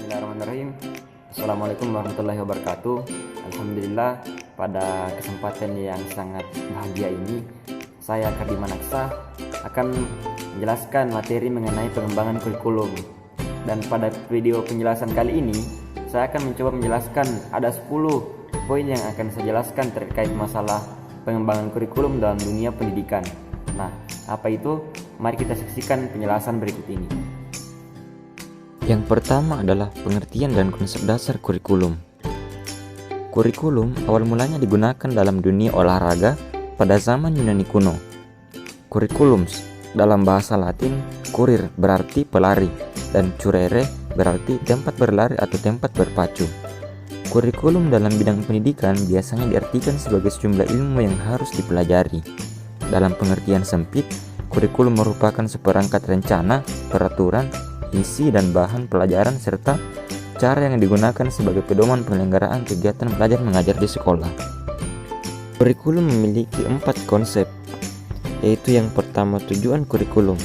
Bismillahirrahmanirrahim. Assalamualaikum warahmatullahi wabarakatuh. Alhamdulillah, pada kesempatan yang sangat bahagia ini saya Kardi Manaksa akan menjelaskan materi mengenai pengembangan kurikulum. Dan pada video penjelasan kali ini saya akan mencoba menjelaskan ada 10 poin yang akan saya jelaskan terkait masalah pengembangan kurikulum dalam dunia pendidikan. Nah, apa itu? Mari kita saksikan penjelasan berikut ini. Yang pertama adalah pengertian dan konsep dasar kurikulum. Kurikulum awal mulanya digunakan dalam dunia olahraga pada zaman Yunani kuno. Kurikulums dalam bahasa Latin, kurir berarti pelari dan curere berarti tempat berlari atau tempat berpacu. Kurikulum dalam bidang pendidikan biasanya diartikan sebagai sejumlah ilmu yang harus dipelajari. Dalam pengertian sempit, kurikulum merupakan seperangkat rencana, peraturan, isi dan bahan pelajaran serta cara yang digunakan sebagai pedoman penyelenggaraan kegiatan belajar mengajar di sekolah. Kurikulum memiliki 4 konsep, yaitu yang pertama tujuan kurikulum.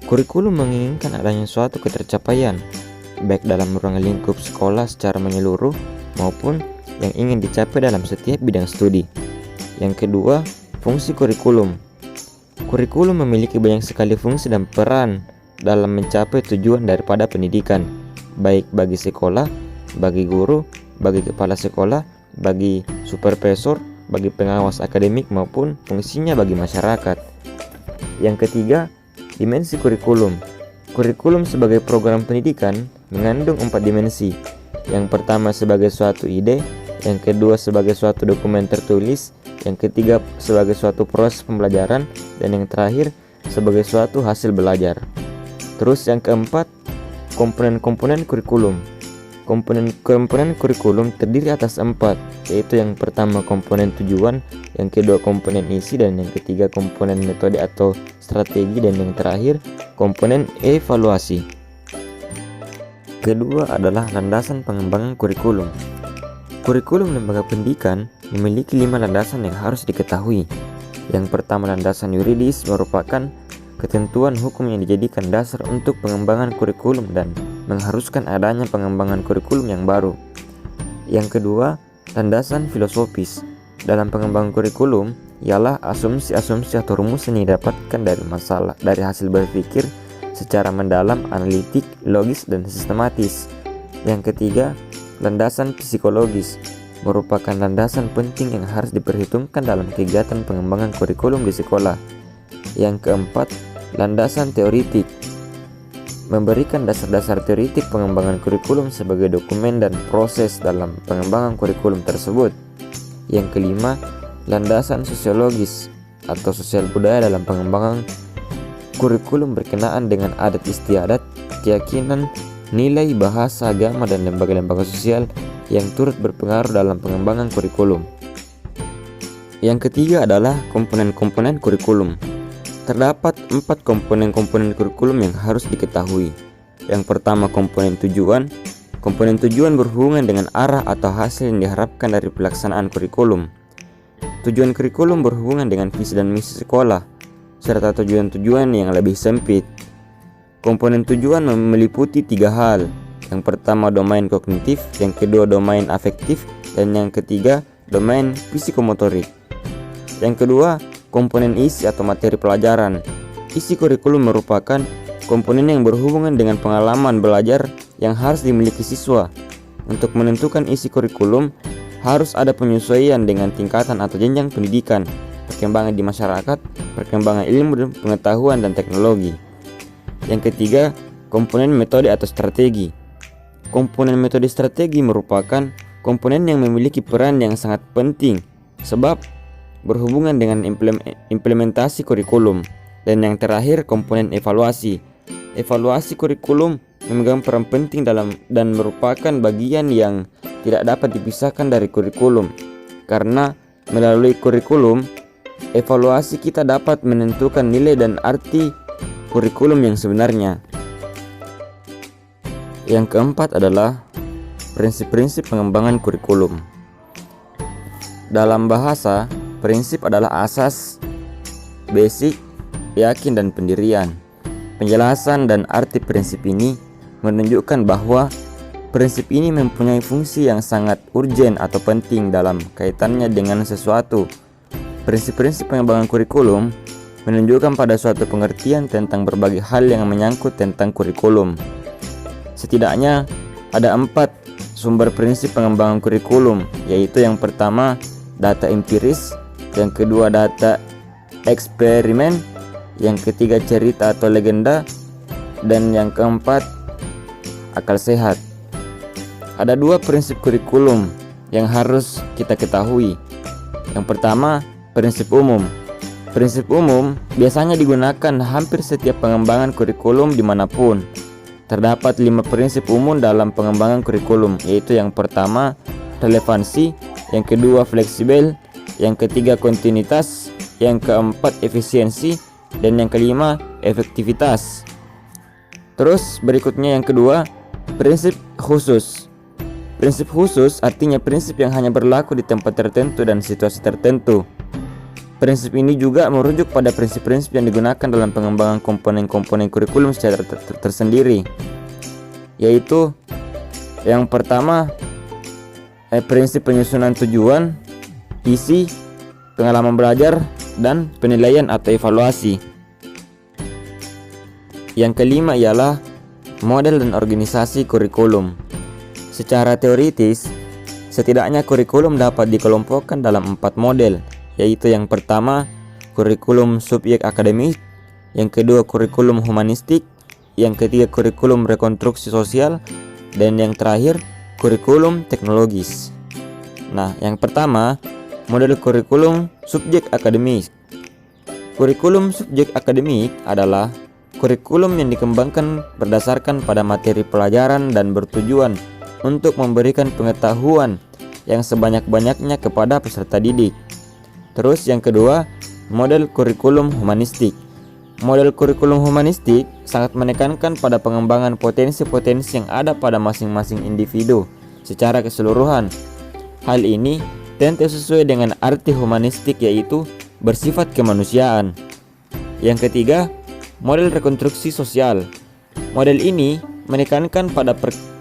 Kurikulum menginginkan adanya suatu ketercapaian, baik dalam ruang lingkup sekolah secara menyeluruh maupun yang ingin dicapai dalam setiap bidang studi. Yang kedua, fungsi kurikulum. Kurikulum memiliki banyak sekali fungsi dan peran dalam mencapai tujuan daripada pendidikan, baik bagi sekolah, bagi guru, bagi kepala sekolah, bagi supervisor, bagi pengawas akademik maupun fungsinya bagi masyarakat. Yang ketiga, dimensi kurikulum. Kurikulum sebagai program pendidikan mengandung 4 dimensi. Yang pertama sebagai suatu ide, yang kedua sebagai suatu dokumen tertulis, yang ketiga sebagai suatu proses pembelajaran, dan yang terakhir sebagai suatu hasil belajar. Terus yang keempat, komponen-komponen kurikulum. Komponen kurikulum terdiri atas 4, yaitu yang pertama komponen tujuan, yang kedua komponen isi, dan yang ketiga komponen metode atau strategi, dan yang terakhir komponen evaluasi. Kedua adalah landasan pengembangan kurikulum. Kurikulum lembaga pendidikan memiliki 5 landasan yang harus diketahui. Yang pertama, landasan yuridis merupakan ketentuan hukum yang dijadikan dasar untuk pengembangan kurikulum dan mengharuskan adanya pengembangan kurikulum yang baru. Yang kedua, landasan filosofis. Dalam pengembangan kurikulum ialah asumsi-asumsi atau rumus yang didapatkan dari hasil berpikir secara mendalam, analitik, logis, dan sistematis. Yang ketiga, landasan psikologis merupakan landasan penting yang harus diperhitungkan dalam kegiatan pengembangan kurikulum di sekolah. Yang keempat, landasan teoritik memberikan dasar-dasar teoritik pengembangan kurikulum sebagai dokumen dan proses dalam pengembangan kurikulum tersebut. Yang kelima, landasan sosiologis atau sosial budaya dalam pengembangan kurikulum berkenaan dengan adat istiadat, keyakinan, nilai, bahasa, agama, dan lembaga-lembaga sosial yang turut berpengaruh dalam pengembangan kurikulum. Yang ketiga adalah komponen-komponen kurikulum. Terdapat 4 komponen-komponen kurikulum yang harus diketahui. Yang pertama, komponen tujuan. Komponen tujuan berhubungan dengan arah atau hasil yang diharapkan dari pelaksanaan kurikulum. Tujuan kurikulum berhubungan dengan visi dan misi sekolah, serta tujuan-tujuan yang lebih sempit. Komponen tujuan meliputi 3 hal. Yang pertama, domain kognitif, yang kedua domain afektif, dan yang ketiga domain psikomotorik. Yang kedua, komponen isi atau materi pelajaran. Isi kurikulum merupakan komponen yang berhubungan dengan pengalaman belajar yang harus dimiliki siswa. Untuk menentukan isi kurikulum, harus ada penyesuaian dengan tingkatan atau jenjang pendidikan, perkembangan di masyarakat, perkembangan ilmu, pengetahuan, dan teknologi. Yang ketiga, komponen metode atau strategi. Komponen metode strategi merupakan komponen yang memiliki peran yang sangat penting sebab berhubungan dengan implementasi kurikulum. Dan yang terakhir, komponen evaluasi. Evaluasi kurikulum memegang peran penting dan merupakan bagian yang tidak dapat dipisahkan dari kurikulum, karena melalui kurikulum, evaluasi kita dapat menentukan nilai dan arti kurikulum yang sebenarnya. Yang keempat adalah prinsip-prinsip pengembangan kurikulum. Dalam bahasa, prinsip adalah asas, basic, yakin, dan pendirian. Penjelasan dan arti prinsip ini menunjukkan bahwa Prinsip ini mempunyai fungsi yang sangat urgen atau penting dalam kaitannya dengan sesuatu. Prinsip-prinsip pengembangan kurikulum menunjukkan pada suatu pengertian tentang berbagai hal yang menyangkut tentang kurikulum. Setidaknya ada 4 sumber prinsip pengembangan kurikulum, yaitu yang pertama data empiris, yang kedua data eksperimen, yang ketiga cerita atau legenda, dan yang keempat akal sehat. Ada 2 prinsip kurikulum yang harus kita ketahui. Yang pertama, prinsip umum. Prinsip umum biasanya digunakan hampir setiap pengembangan kurikulum dimanapun. Terdapat 5 prinsip umum dalam pengembangan kurikulum, yaitu yang pertama relevansi, yang kedua fleksibel, yang ketiga kontinuitas, yang keempat efisiensi, dan yang kelima efektivitas. Terus berikutnya yang kedua, prinsip khusus. Prinsip khusus artinya prinsip yang hanya berlaku di tempat tertentu dan situasi tertentu. Prinsip ini juga merujuk pada prinsip-prinsip yang digunakan dalam pengembangan komponen-komponen kurikulum secara tersendiri, yaitu yang pertama prinsip penyusunan tujuan, isi, pengalaman belajar, dan penilaian atau evaluasi. Yang kelima ialah model dan organisasi kurikulum. Secara teoritis, setidaknya kurikulum dapat dikelompokkan dalam 4 model, yaitu yang pertama kurikulum subjek akademik, yang kedua kurikulum humanistik, yang ketiga kurikulum rekonstruksi sosial, dan yang terakhir kurikulum teknologis. Nah, yang pertama model kurikulum subjek akademik. Kurikulum subjek akademik adalah kurikulum yang dikembangkan berdasarkan pada materi pelajaran dan bertujuan untuk memberikan pengetahuan yang sebanyak-banyaknya kepada peserta didik. Terus yang kedua, model kurikulum humanistik. Model kurikulum humanistik sangat menekankan pada pengembangan potensi-potensi yang ada pada masing-masing individu secara keseluruhan. Hal ini tentu sesuai dengan arti humanistik, yaitu bersifat kemanusiaan. Yang ketiga, model rekonstruksi sosial. Model ini menekankan pada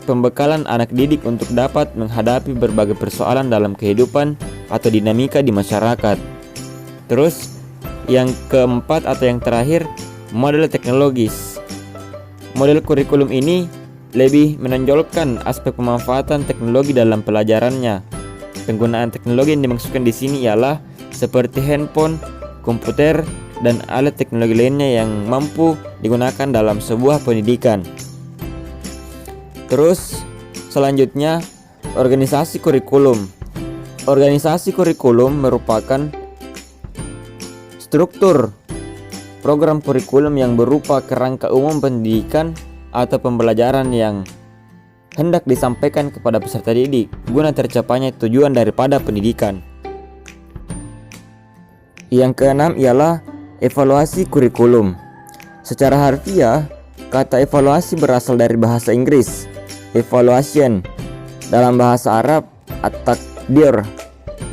pembekalan anak didik untuk dapat menghadapi berbagai persoalan dalam kehidupan atau dinamika di masyarakat. Terus yang keempat atau yang terakhir, model teknologis. Model kurikulum ini lebih menonjolkan aspek pemanfaatan teknologi dalam pelajarannya. Penggunaan teknologi yang dimaksudkan di sini ialah seperti handphone, komputer, dan alat teknologi lainnya yang mampu digunakan dalam sebuah pendidikan. Terus selanjutnya, organisasi kurikulum. Organisasi kurikulum merupakan struktur program kurikulum yang berupa kerangka umum pendidikan atau pembelajaran yang hendak disampaikan kepada peserta didik guna tercapainya tujuan daripada pendidikan. Yang keenam ialah evaluasi kurikulum. Secara harfiah, kata evaluasi berasal dari bahasa Inggris evaluation, dalam bahasa Arab at-takdir,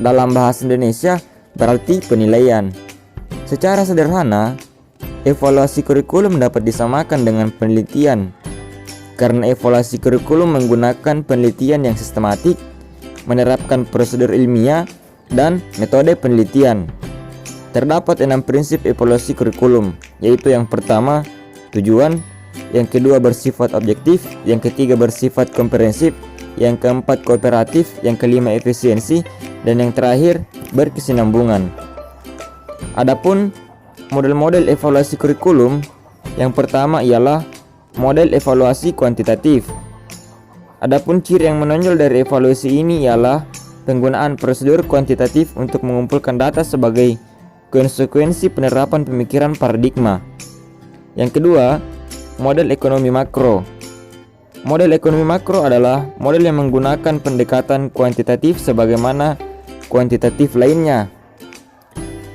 dalam bahasa Indonesia berarti penilaian. Secara sederhana, evaluasi kurikulum dapat disamakan dengan penelitian, karena evaluasi kurikulum menggunakan penelitian yang sistematik, menerapkan prosedur ilmiah, dan metode penelitian. Terdapat 6 prinsip evaluasi kurikulum, yaitu yang pertama tujuan, yang kedua bersifat objektif, yang ketiga bersifat komprehensif, yang keempat kooperatif, yang kelima efisiensi, dan yang terakhir berkesinambungan. Adapun model-model evaluasi kurikulum, yang pertama ialah model evaluasi kuantitatif. Adapun ciri yang menonjol dari evaluasi ini ialah penggunaan prosedur kuantitatif untuk mengumpulkan data sebagai konsekuensi penerapan pemikiran paradigma. Yang kedua, model ekonomi makro. Model ekonomi makro adalah model yang menggunakan pendekatan kuantitatif sebagaimana kuantitatif lainnya.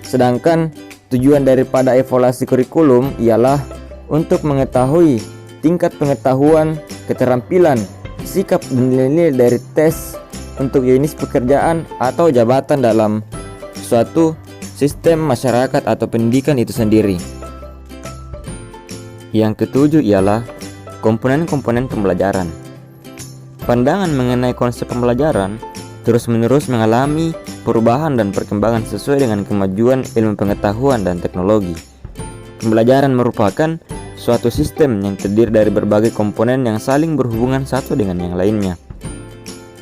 Sedangkan tujuan daripada evaluasi kurikulum ialah untuk mengetahui tingkat pengetahuan, keterampilan, sikap dan nilai-nilai dari tes untuk jenis pekerjaan atau jabatan dalam suatu sistem masyarakat atau pendidikan itu sendiri. Yang ketujuh ialah komponen-komponen pembelajaran. Pandangan mengenai konsep pembelajaran terus-menerus mengalami perubahan dan perkembangan sesuai dengan kemajuan ilmu pengetahuan dan teknologi. Pembelajaran merupakan suatu sistem yang terdiri dari berbagai komponen yang saling berhubungan satu dengan yang lainnya.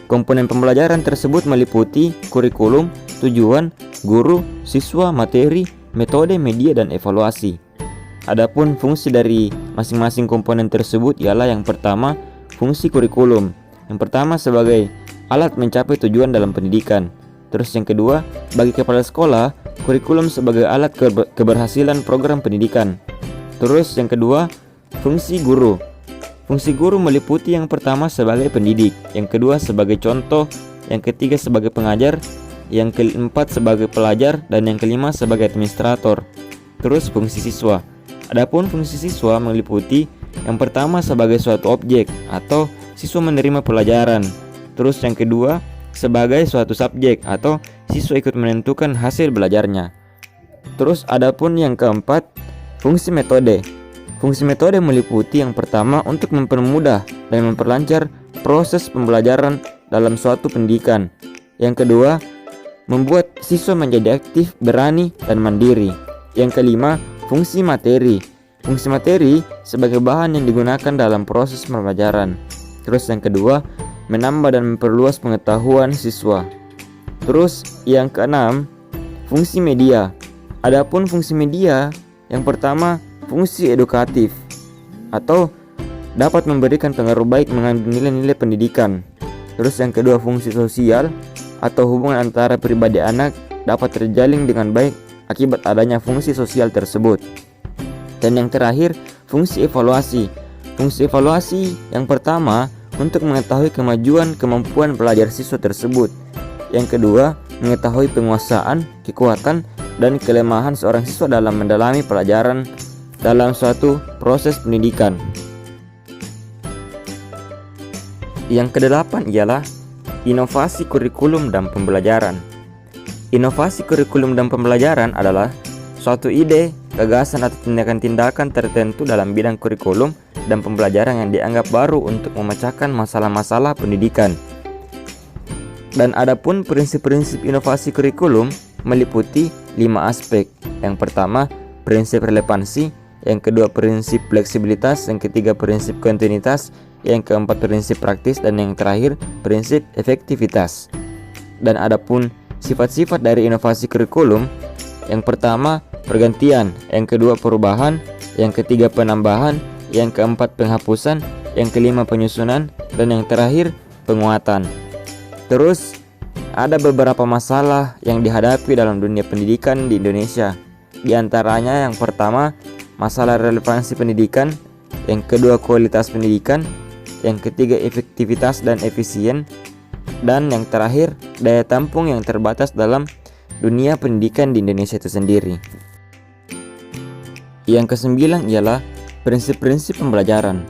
Komponen pembelajaran tersebut meliputi kurikulum, tujuan, guru, siswa, materi, metode, media, dan evaluasi. Adapun fungsi dari masing-masing komponen tersebut ialah yang pertama, fungsi kurikulum. Yang pertama sebagai alat mencapai tujuan dalam pendidikan. Terus yang kedua, bagi kepala sekolah, kurikulum sebagai alat keberhasilan program pendidikan. Terus yang kedua, fungsi guru. Fungsi guru meliputi yang pertama sebagai pendidik, yang kedua sebagai contoh, yang ketiga sebagai pengajar, yang keempat sebagai pelajar, dan yang kelima sebagai administrator. Terus fungsi siswa. Adapun fungsi siswa meliputi yang pertama sebagai suatu objek atau siswa menerima pelajaran. Terus yang kedua sebagai suatu subjek atau siswa ikut menentukan hasil belajarnya. Terus adapun yang keempat, fungsi metode. Fungsi metode meliputi yang pertama untuk mempermudah dan memperlancar proses pembelajaran dalam suatu pendidikan. Yang kedua, membuat siswa menjadi aktif, berani, dan mandiri. Yang kelima, fungsi materi. Fungsi materi sebagai bahan yang digunakan dalam proses pembelajaran. Terus yang kedua, menambah dan memperluas pengetahuan siswa. Terus yang keenam, fungsi media. Adapun fungsi media, yang pertama fungsi edukatif atau dapat memberikan pengaruh baik mengandung nilai-nilai pendidikan. Terus yang kedua, fungsi sosial atau hubungan antara pribadi anak dapat terjalin dengan baik akibat adanya fungsi sosial tersebut. Dan yang terakhir, fungsi evaluasi. Fungsi evaluasi yang pertama untuk mengetahui kemajuan kemampuan belajar siswa tersebut. Yang kedua, mengetahui penguasaan, kekuatan, dan kelemahan seorang siswa dalam mendalami pelajaran dalam suatu proses pendidikan. Yang kedelapan ialah inovasi kurikulum dan pembelajaran. Inovasi kurikulum dan pembelajaran adalah suatu ide, gagasan atau tindakan-tindakan tertentu dalam bidang kurikulum dan pembelajaran yang dianggap baru untuk memecahkan masalah-masalah pendidikan. Dan adapun prinsip-prinsip inovasi kurikulum meliputi 5 aspek. Yang pertama, prinsip relevansi, yang kedua prinsip fleksibilitas, yang ketiga prinsip kontinuitas, yang keempat prinsip praktis, dan yang terakhir prinsip efektivitas. Dan adapun sifat-sifat dari inovasi kurikulum, yang pertama pergantian, yang kedua perubahan, yang ketiga penambahan, yang keempat penghapusan, yang kelima penyusunan, dan yang terakhir penguatan. Terus ada beberapa masalah yang dihadapi dalam dunia pendidikan di Indonesia. Di antaranya yang pertama, masalah relevansi pendidikan, yang kedua kualitas pendidikan, yang ketiga efektivitas dan efisien, dan yang terakhir daya tampung yang terbatas dalam dunia pendidikan di Indonesia itu sendiri. Yang kesembilan ialah prinsip-prinsip pembelajaran.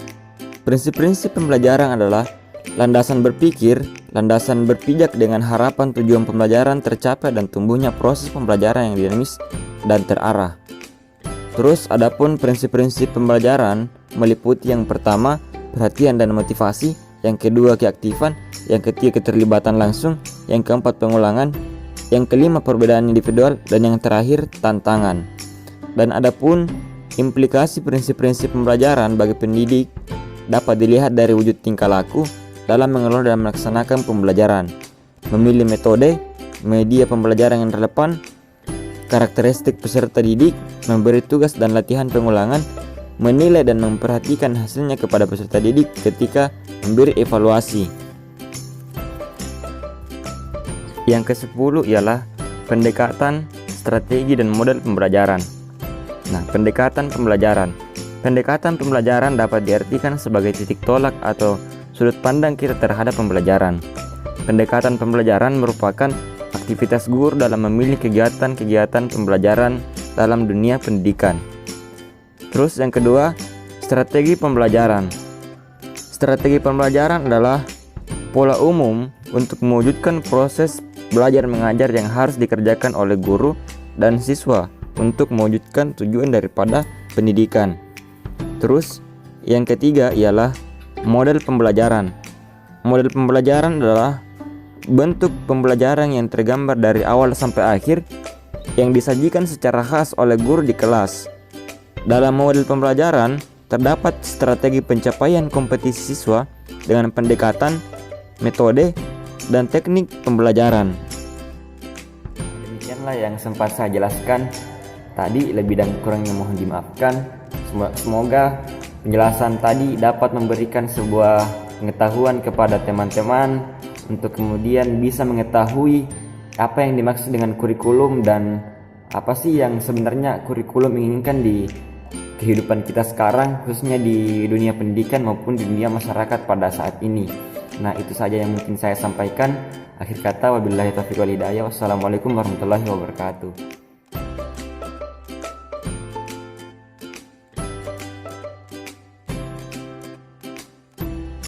Prinsip-prinsip pembelajaran adalah landasan berpikir, landasan berpijak dengan harapan tujuan pembelajaran tercapai dan tumbuhnya proses pembelajaran yang dinamis dan terarah. Terus adapun prinsip-prinsip pembelajaran meliputi yang pertama perhatian dan motivasi, yang kedua keaktifan, yang ketiga keterlibatan langsung, yang keempat pengulangan, yang kelima perbedaan individual, dan yang terakhir tantangan. Dan adapun implikasi prinsip-prinsip pembelajaran bagi pendidik dapat dilihat dari wujud tingkah laku dalam mengelola dan melaksanakan pembelajaran, memilih metode, media pembelajaran yang relevan, karakteristik peserta didik, memberi tugas dan latihan pengulangan, menilai dan memperhatikan hasilnya kepada peserta didik ketika memberi evaluasi. Yang ke-10 ialah pendekatan, strategi, dan model pembelajaran. Nah, pendekatan pembelajaran. Pendekatan pembelajaran dapat diartikan sebagai titik tolak atau sudut pandang kita terhadap pembelajaran. Pendekatan pembelajaran merupakan aktivitas guru dalam memilih kegiatan-kegiatan pembelajaran dalam dunia pendidikan. Terus yang kedua, strategi pembelajaran. Strategi pembelajaran adalah pola umum untuk mewujudkan proses belajar mengajar yang harus dikerjakan oleh guru dan siswa untuk mewujudkan tujuan daripada pendidikan. Terus yang ketiga ialah model pembelajaran. model pembelajaran adalah bentuk pembelajaran yang tergambar dari awal sampai akhir yang disajikan secara khas oleh guru di kelas. Dalam model pembelajaran, terdapat strategi pencapaian kompetisi siswa dengan pendekatan, metode, dan teknik pembelajaran. Demikianlah yang sempat saya jelaskan tadi, lebih dan kurangnya mohon dimaafkan. Semoga penjelasan tadi dapat memberikan sebuah pengetahuan kepada teman-teman untuk kemudian bisa mengetahui apa yang dimaksud dengan kurikulum dan apa sih yang sebenarnya kurikulum inginkan di kehidupan kita sekarang, khususnya di dunia pendidikan maupun di dunia masyarakat pada saat ini. Nah, itu saja yang mungkin saya sampaikan. Akhir kata, wabillahi taufiq wal hidayah. Wassalamualaikum warahmatullahi wabarakatuh.